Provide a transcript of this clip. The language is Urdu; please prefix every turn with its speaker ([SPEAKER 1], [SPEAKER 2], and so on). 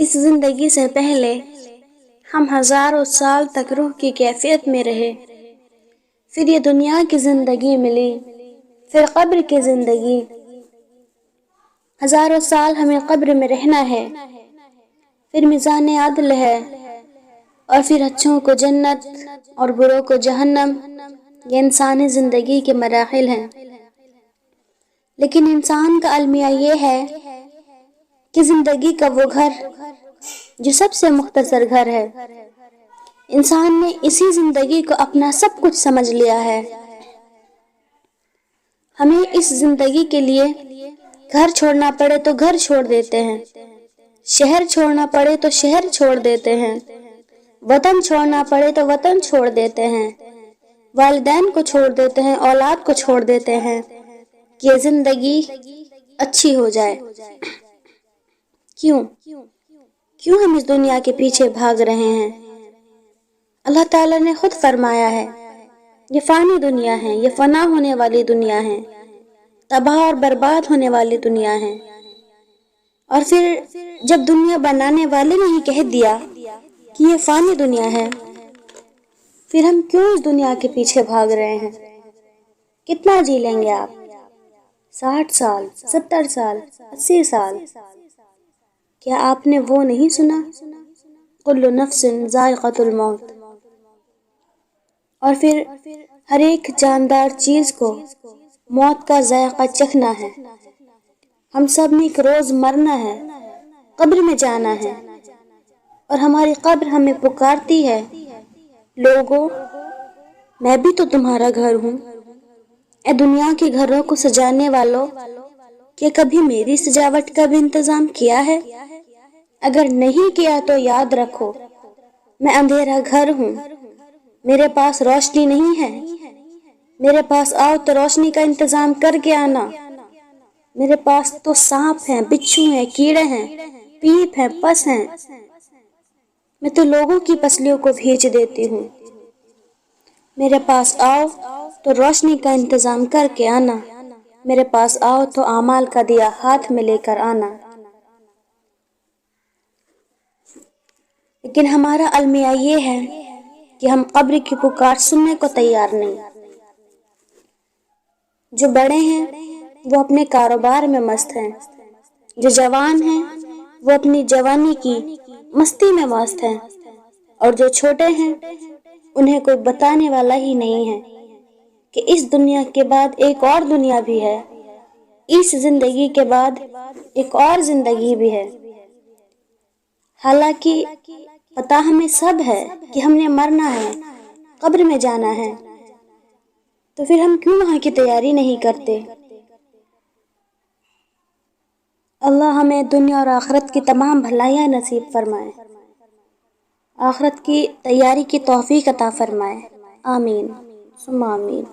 [SPEAKER 1] اس زندگی سے پہلے ہم ہزاروں سال تک روح کی کیفیت میں رہے، پھر یہ دنیا کی زندگی ملی، پھر قبر کی زندگی۔ ہزاروں سال ہمیں قبر میں رہنا ہے، پھر میزان عدل ہے، اور پھر اچھوں کو جنت اور بروں کو جہنم۔ یہ انسانی زندگی کے مراحل ہیں، لیکن انسان کا المیہ یہ ہے کہ زندگی کا وہ گھر جو سب سے مختصر گھر ہے، انسان نے اسی زندگی کو اپنا سب کچھ سمجھ لیا ہے۔ ہمیں اس زندگی کے لیے گھر چھوڑنا پڑے تو گھر چھوڑ دیتے ہیں، شہر چھوڑنا پڑے تو شہر چھوڑ دیتے ہیں، وطن چھوڑنا پڑے تو وطن چھوڑ دیتے ہیں، والدین کو چھوڑ دیتے ہیں، اولاد کو چھوڑ دیتے ہیں کہ یہ زندگی اچھی ہو جائے۔ کیوں ہم اس دنیا کے پیچھے بھاگ رہے ہیں؟ اللہ تعالیٰ نے خود فرمایا ہے، یہ فانی دنیا ہے، یہ فنا ہونے والی دنیا ہے، تباہ اور برباد ہونے والی دنیا ہے۔ اور پھر جب دنیا بنانے والے نے ہی کہہ دیا کہ یہ فانی دنیا ہے، پھر ہم کیوں اس دنیا کے پیچھے بھاگ رہے ہیں؟ کتنا جی لیں گے آپ؟ 60 سال، 70 سال، 80 سال؟ کیا آپ نے وہ نہیں سنا؟ کل نفس ذائقۃ الموت۔ اور پھر ہر ایک جاندار چیز کو موت کا ذائقہ چکھنا ہے۔ ہم سب نے ایک روز مرنا ہے، قبر میں جانا ہے، اور ہماری قبر ہمیں پکارتی ہے، لوگوں میں بھی تو تمہارا گھر ہوں۔ اے دنیا کے گھروں کو سجانے والوں، کہ کبھی میری سجاوٹ کا بھی انتظام کیا ہے؟ اگر نہیں کیا تو یاد رکھو، میں اندھیرا گھر ہوں، میرے پاس روشنی نہیں ہے۔ میرے پاس آؤ تو روشنی کا انتظام کر کے آنا۔ میرے پاس تو سانپ ہیں، بچھو ہیں، کیڑے ہیں، پیپ ہیں، پس ہیں۔ میں تو لوگوں کی پسلیوں کو بھیج دیتی ہوں۔ میرے پاس آؤ تو روشنی کا انتظام کر کے آنا۔ میرے پاس آؤ تو اعمال کا دیا ہاتھ میں لے کر آنا۔ لیکن ہمارا المیہ یہ ہے کہ ہم قبر کی پکار سننے کو تیار نہیں۔ جو بڑے ہیں وہ اپنے کاروبار میں مست ہیں، جو جوان ہیں وہ اپنی جوانی کی مستی میں مست ہیں، اور جو چھوٹے ہیں انہیں کوئی بتانے والا ہی نہیں ہے کہ اس دنیا کے بعد ایک اور دنیا بھی ہے، اس زندگی کے بعد ایک اور زندگی بھی ہے۔ حالانکہ پتہ ہمیں سب ہے کہ ہم نے مرنا ہے، قبر میں جانا ہے، تو پھر ہم کیوں وہاں کی تیاری نہیں کرتے؟ اللہ ہمیں دنیا اور آخرت کی تمام بھلائیاں نصیب فرمائے، آخرت کی تیاری کی توفیق عطا فرمائے۔ آمین ثم آمین۔